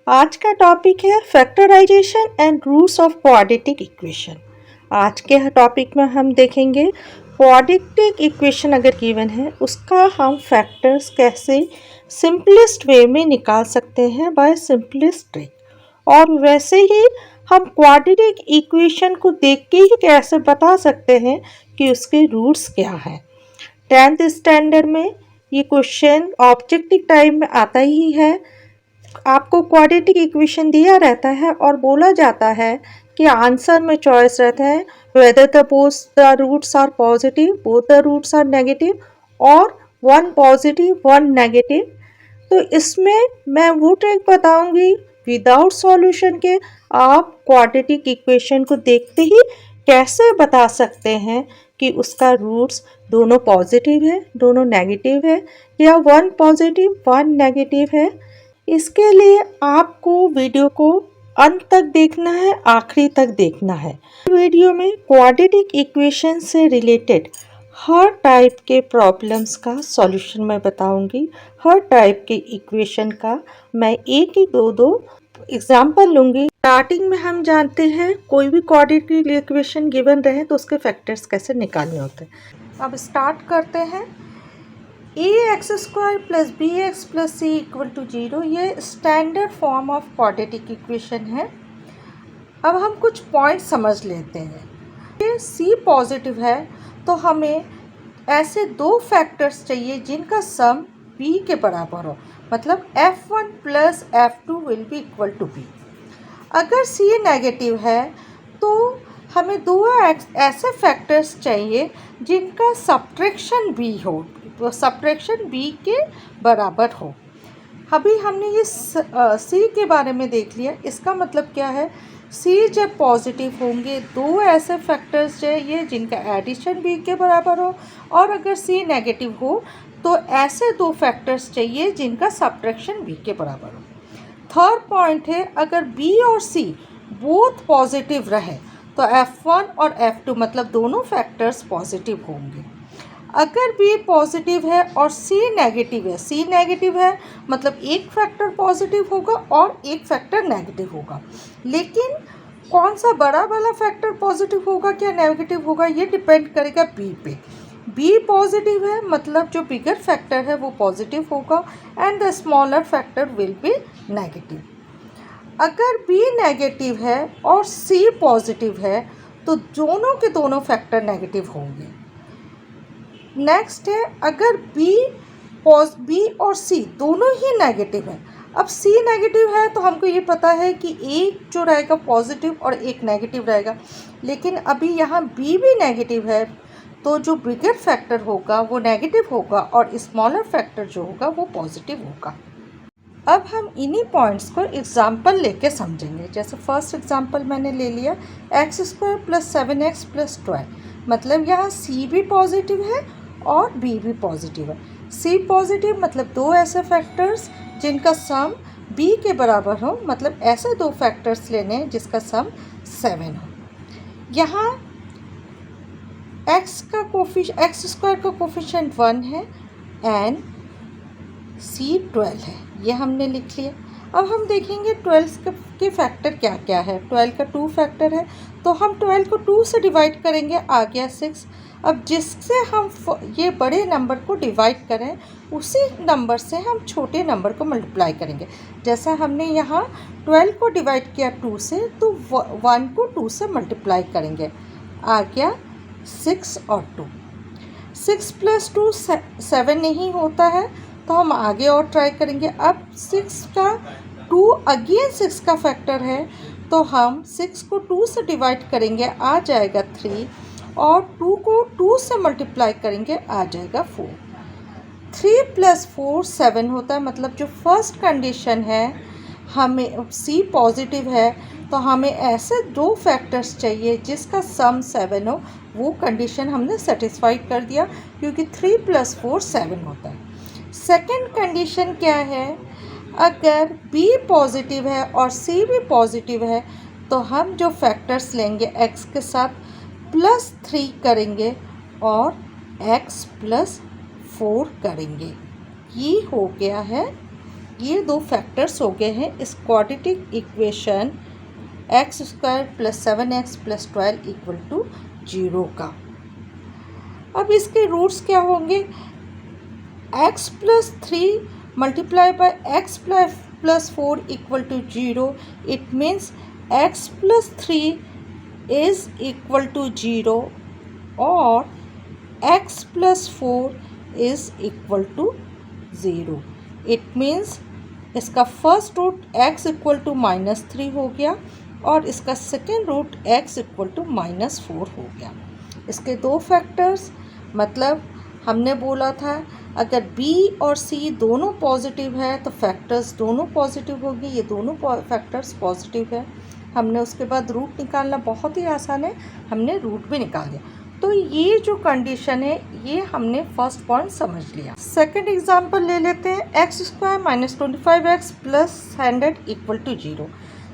आज का टॉपिक है factorisation and roots of quadratic equation. आज के टॉपिक में हम देखेंगे क्वाड्रेटिक इक्वेशन अगर गिवन है उसका हम फैक्टर्स कैसे सिंपलेस्ट वे में निकाल सकते हैं बाय सिंपलेस्ट ट्रिक। और वैसे ही हम क्वाड्रेटिक इक्वेशन को देख के ही कैसे बता सकते हैं कि उसके रूट्स क्या हैं। 10th स्टैंडर्ड में ये क्वेश्चन ऑब्जेक्टिव टाइप में आता ही है। आपको क्वाड्रेटिक इक्वेशन दिया रहता है और बोला जाता है कि आंसर में चॉइस रहता है whether the both the roots are positive, both the roots are negative और वन पॉजिटिव वन नेगेटिव। तो इसमें मैं वो ट्रिक बताऊंगी विदाउट सॉल्यूशन के आप क्वाड्रेटिक इक्वेशन को देखते ही कैसे बता सकते हैं कि उसका रूट्स दोनों पॉजिटिव है दोनों नेगेटिव है या वन पॉजिटिव वन नेगेटिव है। इसके लिए आपको वीडियो को अंत तक देखना है, आखिरी तक देखना है। वीडियो में क्वाड्रेटिक इक्वेशन से रिलेटेड हर टाइप के प्रॉब्लम्स का सॉल्यूशन मैं बताऊंगी। हर टाइप के इक्वेशन का मैं एक ही दो एग्जाम्पल लूंगी। स्टार्टिंग में हम जानते हैं कोई भी क्वाड्रेटिक इक्वेशन गिवन रहे तो उसके फैक्टर्स कैसे निकालने होते हैं। अब स्टार्ट करते हैं। ax² plus bx plus c equal to 0 ये standard form of quadratic equation है। अब हम कुछ पॉइंट समझ लेते हैं। ये c पॉजिटिव है तो हमें ऐसे दो फैक्टर्स चाहिए जिनका सम b के बराबर हो, मतलब f1 plus f2 will be equal to b। अगर c नेगेटिव है तो हमें दो ऐसे फैक्टर्स चाहिए जिनका सब्ट्रैक्शन b हो, तो सब्ट्रैक्शन b के बराबर हो। अभी हमने ये c के बारे में देख लिया। इसका मतलब क्या है, c जब पॉजिटिव होंगे दो ऐसे फैक्टर्स चाहिए जिनका एडिशन b के बराबर हो, और अगर c नेगेटिव हो तो ऐसे दो फैक्टर्स चाहिए जिनका सब्ट्रैक्शन b के बराबर हो। थर्ड पॉइंट है, अगर b और c बोथ पॉजिटिव रहे तो f1 और f2 मतलब दोनों फैक्टर्स पॉजिटिव होंगे। अगर b पॉजिटिव है और c नेगेटिव है मतलब एक फैक्टर पॉजिटिव होगा और एक फैक्टर नेगेटिव होगा। लेकिन कौन सा बड़ा वाला फैक्टर पॉजिटिव होगा क्या नेगेटिव होगा ये डिपेंड करेगा b पे। b पॉजिटिव है मतलब जो बिगर फैक्टर है वो पॉजिटिव होगा and the smaller factor will be negative. अगर b नेगेटिव है और c पॉजिटिव है तो दोनों के दोनों फैक्टर नेगेटिव होंगे। नेक्स्ट है, अगर b और c दोनों ही नेगेटिव है। अब c नेगेटिव है तो हमको ये पता है कि एक जो रहेगा पॉजिटिव और एक नेगेटिव रहेगा, लेकिन अभी यहाँ b भी नेगेटिव है तो जो बिगर फैक्टर होगा वो नेगेटिव होगा और स्मॉलर फैक्टर जो होगा वो पॉजिटिव होगा। अब हम इन्हीं पॉइंट्स को एग्जाम्पल लेके समझेंगे। जैसे फर्स्ट एग्जाम्पल मैंने ले लिया x² प्लस 7x प्लस 12, मतलब यहाँ c भी पॉजिटिव है और b भी पॉजिटिव है। c पॉजिटिव मतलब दो ऐसे फैक्टर्स जिनका सम b के बराबर हो, मतलब ऐसे दो फैक्टर्स लेने जिसका सम 7 हो। यहाँ x² का कोफिशिएंट 1 है एंड c 12 है, ये हमने लिख लिया। अब हम देखेंगे 12 के फैक्टर क्या क्या है। 12 का 2 फैक्टर है तो हम 12 को 2 से डिवाइड करेंगे, आ गया 6। अब जिससे हम ये बड़े नंबर को डिवाइड करें उसी नंबर से हम छोटे नंबर को मल्टीप्लाई करेंगे। जैसा हमने यहाँ 12 को डिवाइड किया 2 से तो 1 को 2 से मल्टीप्लाई करेंगे, आ गया 6 और 2। 6 प्लस 2 7 नहीं होता है तो हम आगे और ट्राई करेंगे। अब 6 का 2 अगेन 6 का फैक्टर है तो हम 6 को 2 से डिवाइड करेंगे, आ जाएगा 3 और 2 को 2 से मल्टीप्लाई करेंगे, आ जाएगा 4। 3 प्लस 4 7 होता है, मतलब जो फर्स्ट कंडीशन है हमें c पॉजिटिव है तो हमें ऐसे दो फैक्टर्स चाहिए जिसका सम 7 हो। वो कंडीशन हमने सेटिस्फाई कर दिया क्योंकि 3 प्लस 4 7 होता है। सेकेंड कंडीशन क्या है, अगर b पॉजिटिव है और c भी पॉजिटिव है तो हम जो फैक्टर्स लेंगे x के साथ प्लस 3 करेंगे और x प्लस 4 करेंगे। ये हो गया है ये दो फैक्टर्स हो गए हैं इस क्वाड्रेटिक इक्वेशन x² + 7x + 12 = 0 का। अब इसके रूट्स क्या होंगे? x + 3 × x + 4 = 0. It means x + 3 is equal to 0 और x + 4 is equal to 0. It means इसका फर्स्ट रूट x = -3 हो गया और इसका सेकेंड रूट x = -4 हो गया। इसके दो फैक्टर्स, मतलब हमने बोला था अगर b और c दोनों पॉजिटिव है तो फैक्टर्स दोनों पॉजिटिव होगी। ये दोनों फैक्टर्स पॉजिटिव है। हमने उसके बाद रूट निकालना बहुत ही आसान है, हमने रूट भी निकाल दिया। तो ये जो कंडीशन है ये हमने फर्स्ट पॉइंट समझ लिया। सेकंड एग्जांपल ले लेते हैं। x² - 25x + 100 = 0।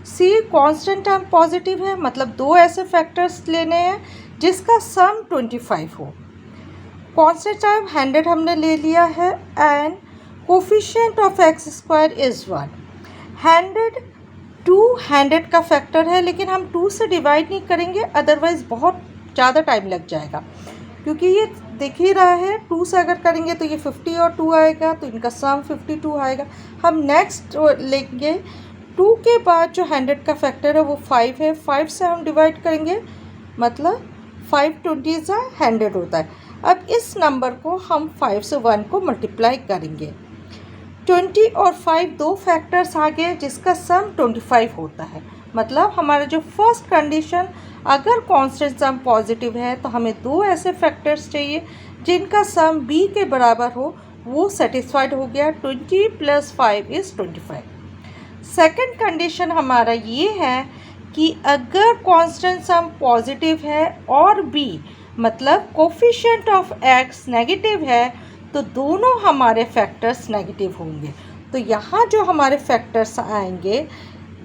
c constant term positive है, मतलब दो ऐसे फैक्टर्स लेने हैं जिसका सम 25 हो। कांस्टेंट टर्म 100 हमने ले लिया है and coefficient of x² is 1। 100 का फैक्टर है, लेकिन हम 2 से डिवाइड नहीं करेंगे, अदरवाइज़ बहुत ज़्यादा टाइम लग जाएगा, क्योंकि ये दिख ही रहा है 2 से अगर करेंगे तो ये 50 और 2 आएगा, तो इनका सम 52 आएगा। हम नेक्स्ट लेंगे 2 के बाद जो 100 का फैक्टर है वो 5 है। 5 से हम डिवाइड करेंगे, मतलब 5 20 100 होता है। अब इस नंबर को हम 5 से 1 को मल्टीप्लाई करेंगे। 20 और 5 दो फैक्टर्स आ गए जिसका सम 25 होता है। मतलब हमारा जो फर्स्ट कंडीशन, अगर कांस्टेंट सम पॉजिटिव है तो हमें दो ऐसे फैक्टर्स चाहिए जिनका सम b के बराबर हो, वो सेटिस्फाइड हो गया। 20 + 5 = 25। सेकंड कंडीशन हमारा ये है कि अगर कांस्टेंट सम पॉजिटिव है और b मतलब कोफिशिएंट ऑफ x नेगेटिव है तो दोनों हमारे फैक्टर्स नेगेटिव होंगे। तो यहाँ जो हमारे फैक्टर्स आएंगे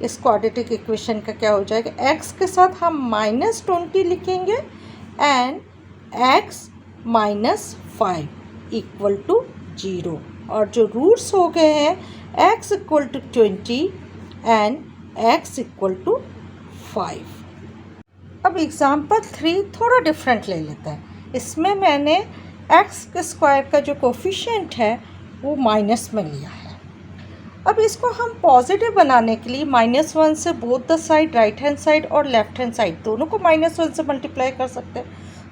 इस क्वाड्रेटिक इक्वेशन का क्या हो जाएगा? x के साथ हम -20 लिखेंगे एंड x - 5 = 0 और जो रूट्स हो गए हैं x = 20 एंड x = 5। अब एग्ज़ाम्पल 3 थोड़ा डिफरेंट ले लेते हैं। इसमें मैंने x² का जो कोफिशिएंट है वो माइनस में लिया है। अब इसको हम पॉजिटिव बनाने के लिए -1 से both the side, right hand side और लेफ्ट हैंड साइड दोनों को -1 से मल्टीप्लाई कर सकते हैं।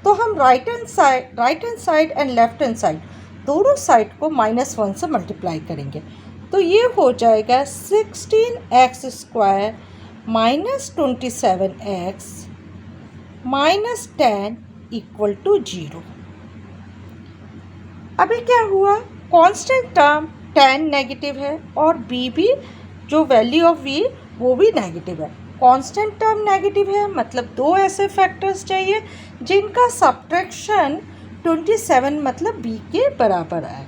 तो हम right hand side and left hand side दोनों साइड को -1 से मल्टीप्लाई करेंगे। तो ये हो जाएगा 16x² - 27x - 10 = 0। अभी क्या हुआ? कांस्टेंट टर्म 10 नेगेटिव है और b भी, जो वैल्यू ऑफ v वो भी नेगेटिव है। कांस्टेंट टर्म नेगेटिव है, मतलब दो ऐसे फैक्टर्स चाहिए जिनका सब्ट्रैक्शन 27 मतलब b के बराबर है।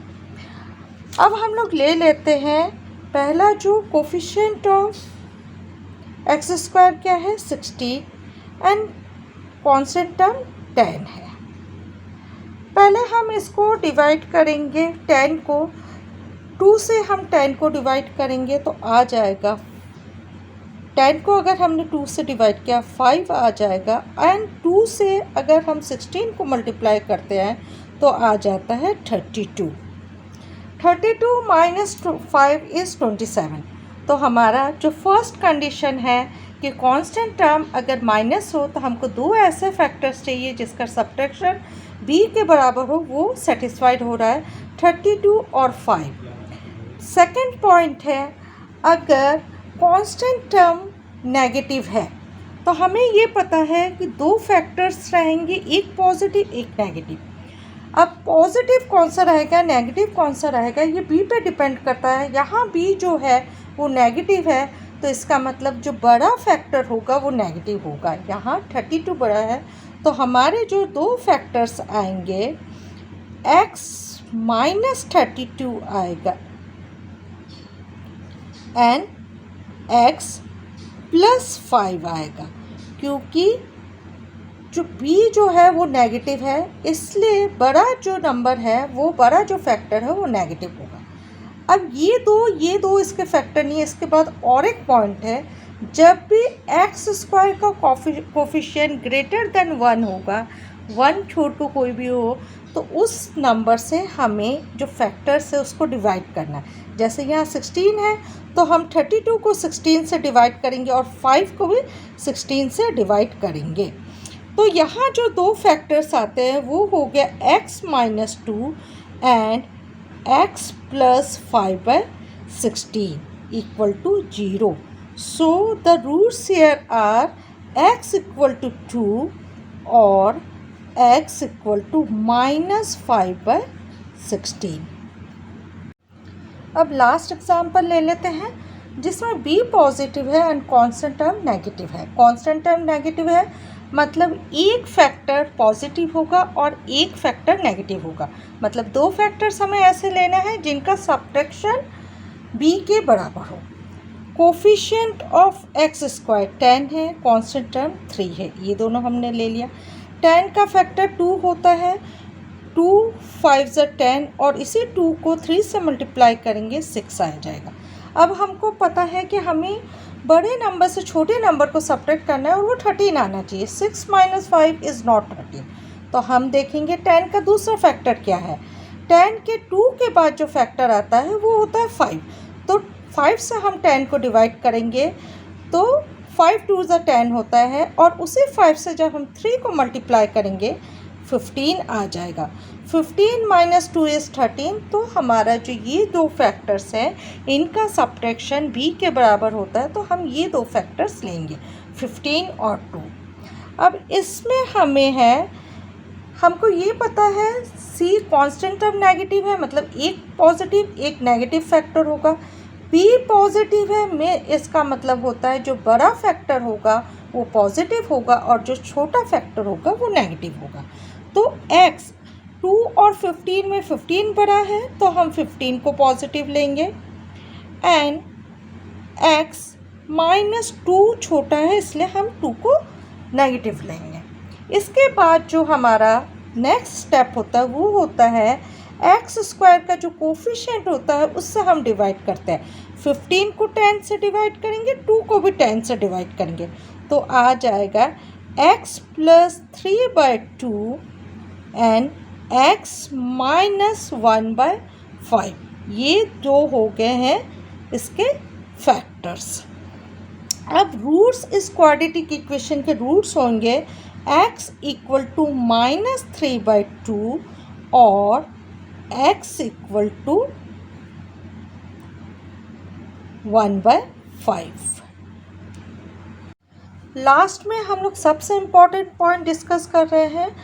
अब हम लोग ले लेते हैं पहला जो कोफिशिएंट ऑफ x² क्या है? 16 एंड कांस्टेंट टर्म 10 है। पहले हम इसको डिवाइड करेंगे 10 को, 2 से हम 10 को डिवाइड करेंगे तो आ जाएगा, 10 को अगर हमने 2 से डिवाइड किया 5 आ जाएगा एंड 2 से अगर हम 16 को मल्टीप्लाई करते हैं तो आ जाता है 32। 32 - 5 = 27। तो हमारा जो फर्स्ट कंडीशन है कि कांस्टेंट टर्म अगर माइनस हो तो हमको दो ऐसे फैक्टर्स चाहिए जिसका सब्ट्रैक्शन b के बराबर हो, वो सेटिस्फाइड हो रहा है 32 और 5। सेकंड पॉइंट है, अगर कांस्टेंट टर्म नेगेटिव है तो हमें ये पता है कि दो फैक्टर्स रहेंगे, एक पॉजिटिव एक नेगेटिव। अब पॉजिटिव कौन सा रहेगा, नेगेटिव कौन सा रहेगा, ये b पे डिपेंड करता है। यहाँ b जो है वो नेगेटिव है तो इसका मतलब जो बड़ा फैक्टर होगा वो नेगेटिव होगा। यहाँ 32 बड़ा है तो हमारे जो दो फैक्टर्स आएंगे x - 32 आएगा एंड x + 5 आएगा, क्योंकि जो b जो है वो नेगेटिव है, इसलिए बड़ा जो नंबर है वो बड़ा जो फैक्टर है वो नेगेटिव होगा। अब ये दो इसके फैक्टर नहीं है। इसके बाद और एक पॉइंट है, जब भी एक्स स्क्वायर का कोफिशिएंट ग्रेटर देन 1 होगा, 1 छोटू कोई भी हो, तो उस नंबर से हमें जो फैक्टर्स है उसको डिवाइड करना है। जैसे यहाँ 16 है तो हम 32 को 16 से डिवाइड करेंगे और 5 को भी 16 से डिवाइड करेंगे। तो यहाँ जो दो फैक्टर्स आते हैं वो हो गया x-2 and x+5/16 equal to 0. So the roots here are x equal to 2 और x equal to -5/16. अब लास्ट एग्जाम्पल ले लेते हैं जिसमें b पॉजिटिव है एंड कांस्टेंट टर्म नेगेटिव है। कांस्टेंट टर्म नेगेटिव है मतलब एक फैक्टर पॉजिटिव होगा और एक फैक्टर नेगेटिव होगा। मतलब दो फैक्टर्स हमें ऐसे लेना है जिनका सब्ट्रैक्शन b के बराबर हो। कोफिशिएंट ऑफ एक्स स्क्वायर 10 है, कांस्टेंट टर्म 3 है, ये दोनों हमने ले लिया। 10 का फैक्टर 2 होता है, 2 5 10 और इसी 2 को 3 से मल्टीप्लाई करेंगे 6 आ जाएगा। अब हमको पता है कि हमें बड़े नंबर से छोटे नंबर को सब्ट्रैक्ट करना है और वो 13 आना चाहिए। 6 - 5 इज़ नॉट 13। तो हम देखेंगे 10 का दूसरा फैक्टर क्या है। 10 के 2 के बाद जो फैक्टर आता है वो होता है 5। तो 5 से हम 10 को डिवाइड करेंगे तो 5 2 10 होता है और उसी 5 से जब हम 3 को मल्टीप्लाई करेंगे 15 आ जाएगा। 15 - 2 इज़ 13। तो हमारा जो ये दो फैक्टर्स हैं इनका सब्ट्रैक्शन b के बराबर होता है। तो हम ये दो फैक्टर्स लेंगे 15 और 2। अब इसमें हमें है, हमको ये पता है c कांस्टेंट टर्म नेगेटिव है मतलब एक पॉजिटिव एक नेगेटिव फैक्टर होगा। b पॉजिटिव है में इसका मतलब होता है जो बड़ा फैक्टर होगा वो पॉजिटिव होगा और जो छोटा फैक्टर होगा वो नेगेटिव होगा। तो x 2 और 15 में 15 बड़ा है तो हम 15 को पॉजिटिव लेंगे एंड x -2 छोटा है इसलिए हम 2 को नेगेटिव लेंगे। इसके बाद जो हमारा नेक्स्ट स्टेप होता है वो होता है एक्स स्क्वायर का जो कोफिशिएंट होता है उससे हम डिवाइड करते हैं। 15 को 10 से डिवाइड करेंगे, 2 को भी 10 से डिवाइड करेंगे तो आ जाएगा x+3/2 एंड x-1/5। ये दो हो गए हैं इसके फैक्टर्स। अब रूट्स इस क्वाड्रेटिक इक्वेशन के रूट्स होंगे x = -3/2 और x = 1/5। लास्ट में हम लोग सबसे इम्पॉर्टेंट पॉइंट डिस्कस कर रहे हैं।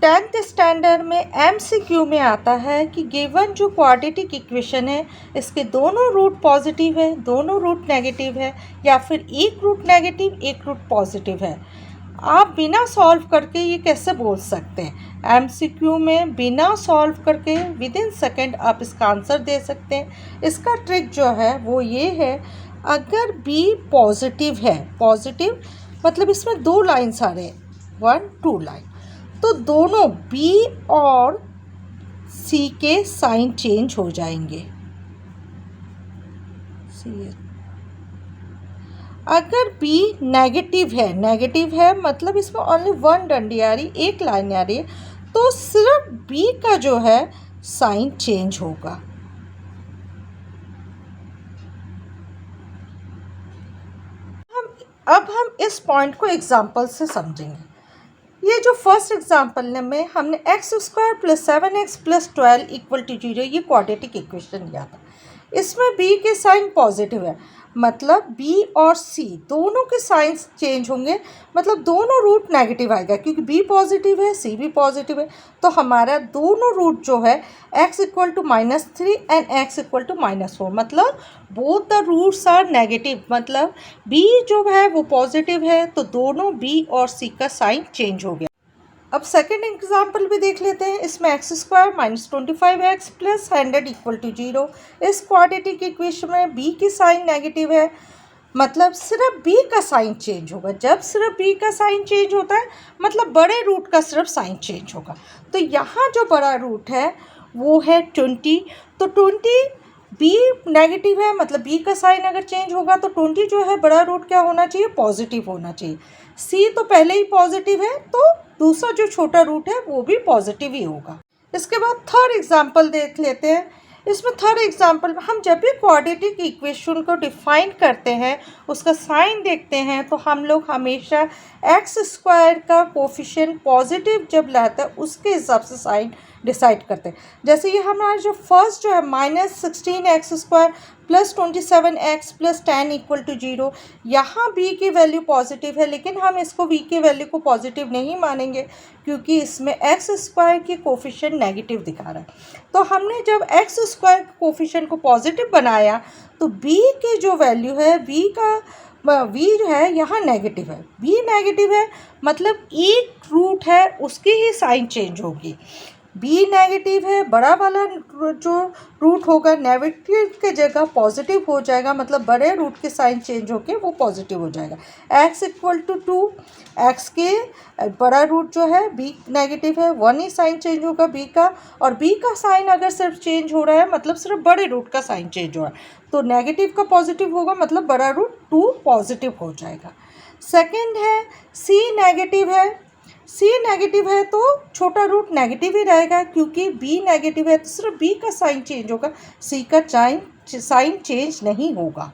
10th स्टैंडर्ड में MCQ में आता है कि गिवन जो क्वाड्रेटिक इक्वेशन है इसके दोनों रूट पॉजिटिव है, दोनों रूट नेगेटिव है या फिर एक रूट नेगेटिव एक रूट पॉजिटिव है। आप बिना सॉल्व करके ये कैसे बोल सकते हैं? MCQ में बिना सॉल्व करके विद इन सेकेंड आप इसका आंसर दे सकते हैं। इसका ट्रिक जो है वो ये है, अगर B पॉजिटिव है, पॉजिटिव मतलब इसमें दो लाइन्स आ रहे हैं, 1 2 लाइन, तो दोनों B और C के साइन चेंज हो जाएंगे। अगर B नेगेटिव है मतलब इसमें ओनली 1 डंडी आ रही, एक लाइन आ रही है, तो सिर्फ B का जो है साइन चेंज होगा। अब हम इस पॉइंट को एग्जाम्पल से समझेंगे। ये जो फर्स्ट एग्जाम्पल में हमने x² + 7x + 12 = 0 ये क्वाड्रेटिक इक्वेशन लिया था। इसमें b के साइन पॉजिटिव है मतलब b और c दोनों के साइंस चेंज होंगे, मतलब दोनों रूट नेगेटिव आएगा क्योंकि b पॉजिटिव है c भी पॉजिटिव है। तो हमारा दोनों रूट जो है x = -3 एंड x = -4 मतलब both the roots are negative, मतलब b जो है वो पॉजिटिव है तो दोनों b और c का साइन चेंज हो गया। अब सेकेंड एग्जाम्पल भी देख लेते हैं। इसमें x² - 25x + 100 = 0। इस क्वाड्रेटिक इक्वेशन में b की साइन नेगेटिव है मतलब सिर्फ b का साइन चेंज होगा। जब सिर्फ b का साइन चेंज होता है मतलब बड़े रूट का सिर्फ साइन चेंज होगा। तो यहाँ जो बड़ा रूट है वो है 20, तो 20 बी नेगेटिव है, मतलब बी का साइन अगर चेंज होगा तो 20 जो है बड़ा रूट क्या होना चाहिए, पॉजिटिव होना चाहिए। सी तो पहले ही पॉजिटिव है, तो दूसरा जो छोटा रूट है वो भी पॉजिटिव ही होगा। इसके बाद थर्ड एग्जाम्पल देख लेते हैं। इसमें थर्ड एग्जाम्पल में हम जब भी क्वाड्रेटिक इक्वेशन को डिफाइन करते हैं, उसका साइन देखते हैं, तो हम लोग हमेशा एक्स स्क्वायर का कोफिशिएंट पॉजिटिव जब लाता है उसके हिसाब से साइन डिसाइड करते हैं। जैसे ये हमारा जो फर्स्ट जो है -16x² + 27x + 10 = 0, यहाँ b की वैल्यू पॉजिटिव है, लेकिन हम इसको v की वैल्यू को पॉजिटिव नहीं मानेंगे क्योंकि इसमें x² की कोफिशिएंट नेगेटिव दिखा रहा है। तो हमने जब x² कोफिशिएंट को पॉजिटिव बनाया तो b की जो वैल्यू है, v जो है यहाँ नेगेटिव है, b नेगेटिव है, मतलब एक रूट है उसकी ही साइन चेंज होगी। b नेगेटिव है, बड़ा वाला जो रूट होगा नेगेटिव के जगह पॉजिटिव हो जाएगा, मतलब बड़े रूट के साइन चेंज होके वो पॉजिटिव हो जाएगा। x = 2, x के बड़ा रूट जो है b नेगेटिव है, 1 ही साइन चेंज होगा b का, और b का साइन अगर सिर्फ चेंज हो रहा है मतलब सिर्फ बड़े रूट का साइन चेंज हो रहा है, तो नेगेटिव का पॉजिटिव होगा, मतलब बड़ा रूट 2 पॉजिटिव हो जाएगा। सेकेंड है c नेगेटिव है, c नेगेटिव है तो छोटा रूट नेगेटिव ही रहेगा, क्योंकि b नेगेटिव है तो सिर्फ b का साइन चेंज होगा, c का साइन चेंज नहीं होगा।